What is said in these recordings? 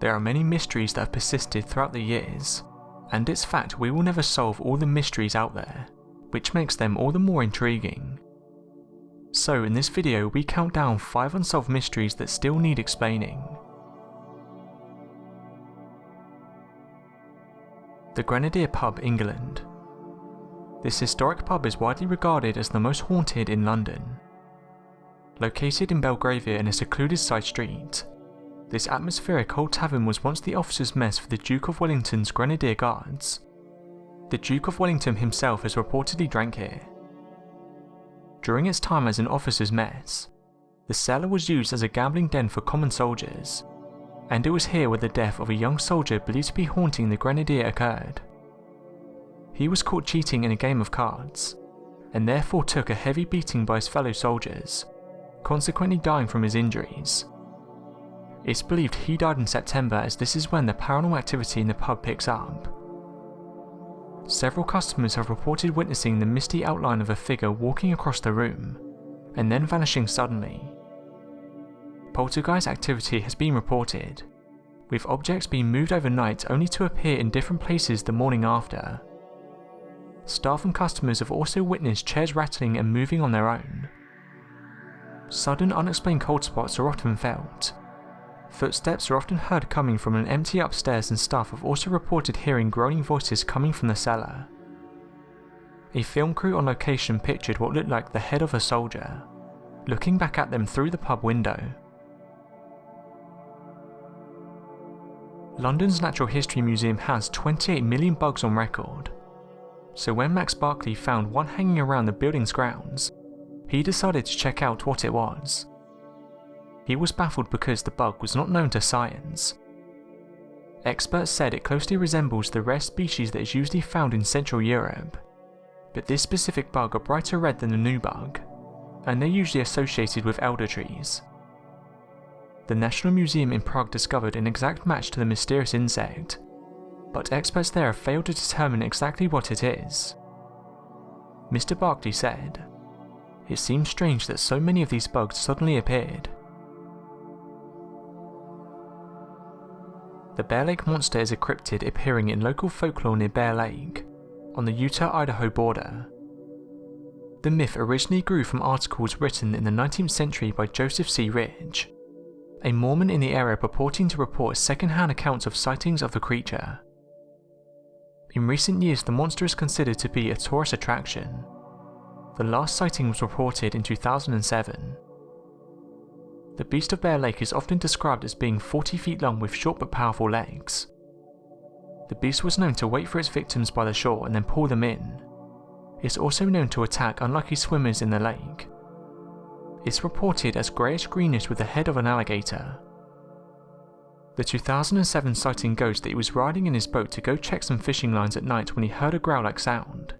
There are many mysteries that have persisted throughout the years, and it's fact we will never solve all the mysteries out there, which makes them all the more intriguing. So in this video we count down 5 unsolved mysteries that still need explaining. The Grenadiers Pub England. This historic pub is widely regarded as the most haunted in London. Located in Belgravia in a secluded side street, this atmospheric old tavern was once the officers' mess for the Duke of Wellington's Grenadier Guards. The Duke of Wellington himself has reportedly drank here. During its time as an officers' mess, the cellar was used as a gambling den for common soldiers, and it was here where the death of a young soldier believed to be haunting the Grenadier occurred. He was caught cheating in a game of cards, and therefore took a heavy beating by his fellow soldiers, consequently dying from his injuries. It's believed he died in September, as this is when the paranormal activity in the pub picks up. Several customers have reported witnessing the misty outline of a figure walking across the room, and then vanishing suddenly. Poltergeist activity has been reported, with objects being moved overnight only to appear in different places the morning after. Staff and customers have also witnessed chairs rattling and moving on their own. Sudden unexplained cold spots are often felt. Footsteps are often heard coming from an empty upstairs, and staff have also reported hearing groaning voices coming from the cellar. A film crew on location pictured what looked like the head of a soldier, looking back at them through the pub window. London's Natural History Museum has 28 million bugs on record, so when Max Barkley found one hanging around the building's grounds, he decided to check out what it was. He was baffled because the bug was not known to science. Experts said it closely resembles the rare species that is usually found in Central Europe, but this specific bug are brighter red than the new bug, and they're usually associated with elder trees. The National Museum in Prague discovered an exact match to the mysterious insect, but experts there have failed to determine exactly what it is. Mr. Barkley said, "It seems strange that so many of these bugs suddenly appeared." The Bear Lake Monster is a cryptid appearing in local folklore near Bear Lake, on the Utah-Idaho border. The myth originally grew from articles written in the 19th century by Joseph C. Ridge, a Mormon in the area purporting to report second-hand accounts of sightings of the creature. In recent years, the monster is considered to be a tourist attraction. The last sighting was reported in 2007. The beast of Bear Lake is often described as being 40 feet long with short but powerful legs. The beast was known to wait for its victims by the shore and then pull them in. It's also known to attack unlucky swimmers in the lake. It's reported as greyish-greenish with the head of an alligator. The 2007 sighting goes that he was riding in his boat to go check some fishing lines at night when he heard a growl-like sound.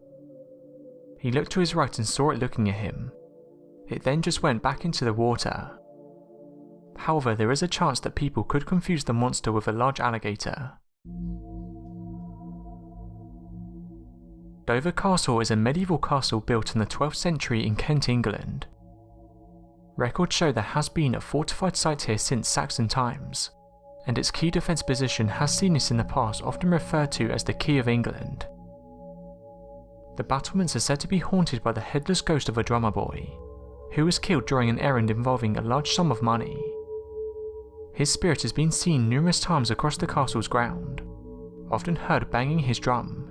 He looked to his right and saw it looking at him. It then just went back into the water. However, there is a chance that people could confuse the monster with a large alligator. Dover Castle is a medieval castle built in the 12th century in Kent, England. Records show there has been a fortified site here since Saxon times, and its key defence position has seen it in the past often referred to as the Key of England. The battlements are said to be haunted by the headless ghost of a drummer boy, who was killed during an errand involving a large sum of money. His spirit has been seen numerous times across the castle's ground, often heard banging his drum.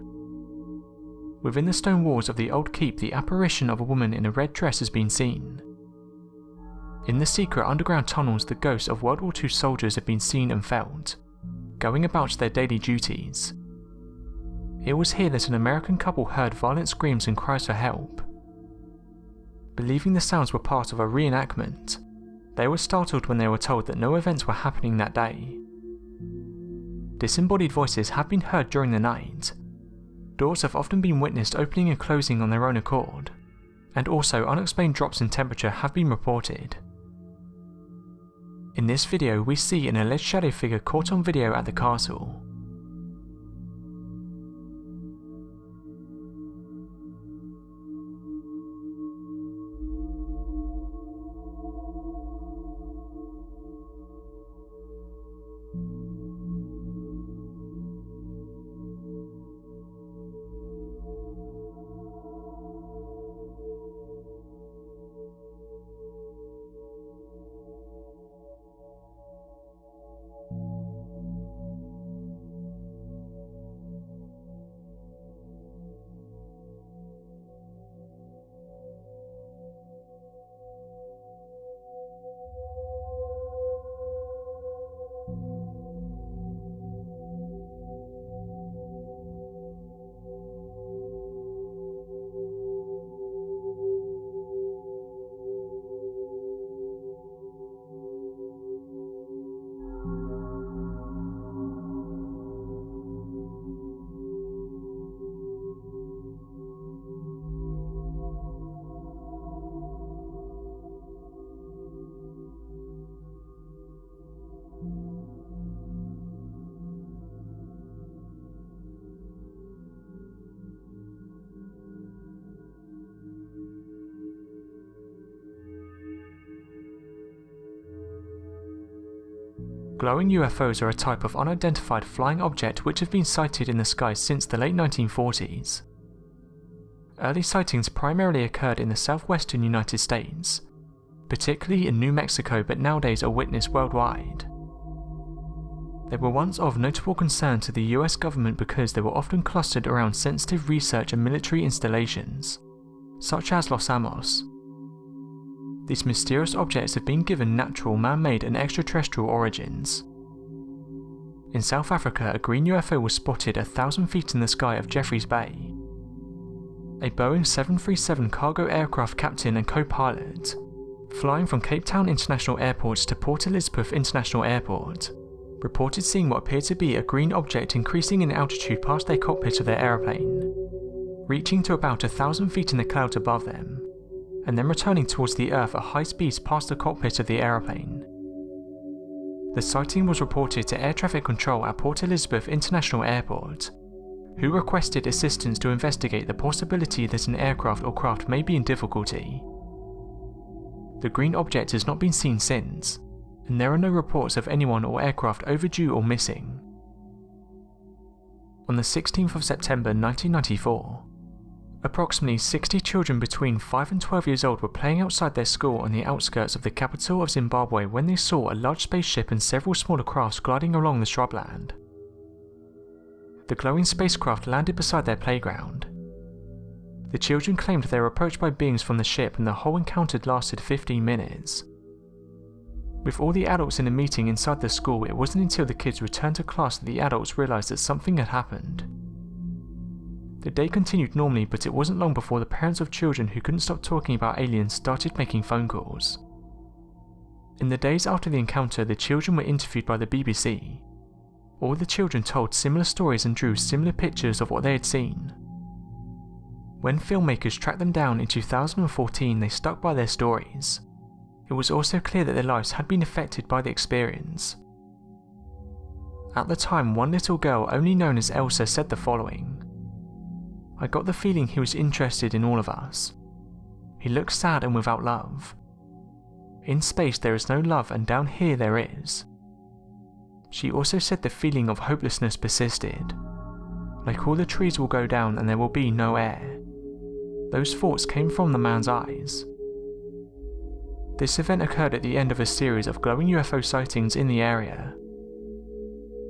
Within the stone walls of the old keep, the apparition of a woman in a red dress has been seen. In the secret underground tunnels, the ghosts of World War II soldiers have been seen and felt, going about their daily duties. It was here that an American couple heard violent screams and cries for help. Believing the sounds were part of a reenactment, they were startled when they were told that no events were happening that day. Disembodied voices have been heard during the night. Doors have often been witnessed opening and closing on their own accord, and also unexplained drops in temperature have been reported. In this video, we see an alleged shadow figure caught on video at the castle. Glowing UFOs are a type of unidentified flying object which have been sighted in the sky since the late 1940s. Early sightings primarily occurred in the southwestern United States, particularly in New Mexico, but nowadays are witnessed worldwide. They were once of notable concern to the US government because they were often clustered around sensitive research and military installations, such as Los Alamos. These mysterious objects have been given natural, man-made and extraterrestrial origins. In South Africa, a green UFO was spotted 1,000 feet in the sky of Jeffreys Bay. A Boeing 737 cargo aircraft captain and co-pilot, flying from Cape Town International Airport to Port Elizabeth International Airport, reported seeing what appeared to be a green object increasing in altitude past their cockpit of their aeroplane, reaching to about 1,000 feet in the clouds above them, and then returning towards the Earth at high speeds past the cockpit of the aeroplane. The sighting was reported to air traffic control at Port Elizabeth International Airport, who requested assistance to investigate the possibility that an aircraft or craft may be in difficulty. The green object has not been seen since, and there are no reports of anyone or aircraft overdue or missing. On the 16th of September 1994, approximately 60 children between 5 and 12 years old were playing outside their school on the outskirts of the capital of Zimbabwe when they saw a large spaceship and several smaller crafts gliding along the shrubland. The glowing spacecraft landed beside their playground. The children claimed they were approached by beings from the ship and the whole encounter lasted 15 minutes. With all the adults in a meeting inside the school, it wasn't until the kids returned to class that the adults realised that something had happened. The day continued normally, but it wasn't long before the parents of children who couldn't stop talking about aliens started making phone calls. In the days after the encounter, the children were interviewed by the BBC. All the children told similar stories and drew similar pictures of what they had seen. When filmmakers tracked them down in 2014, they stuck by their stories. It was also clear that their lives had been affected by the experience. At the time, one little girl, only known as Elsa, said the following: "I got the feeling he was interested in all of us. He looked sad and without love. In space there is no love, and down here there is." She also said the feeling of hopelessness persisted. Like all the trees will go down and there will be no air. Those thoughts came from the man's eyes. This event occurred at the end of a series of glowing UFO sightings in the area.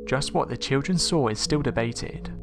Just what the children saw is still debated.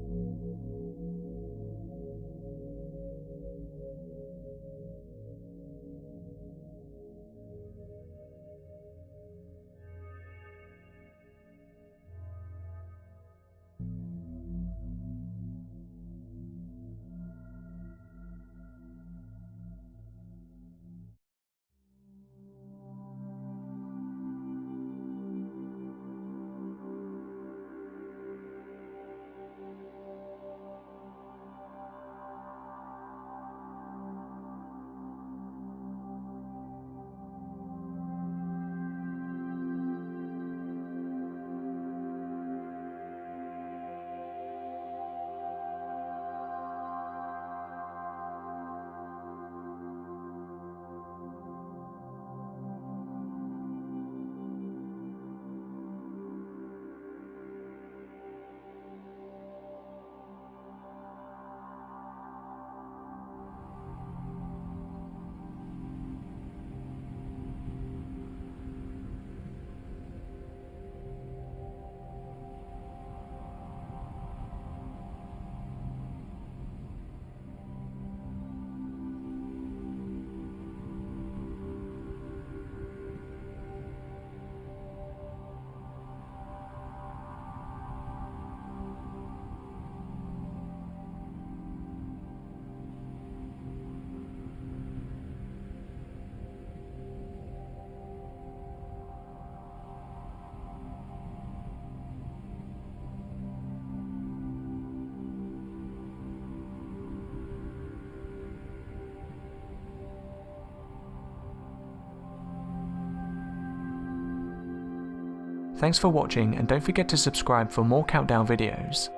Thanks for watching, and don't forget to subscribe for more countdown videos.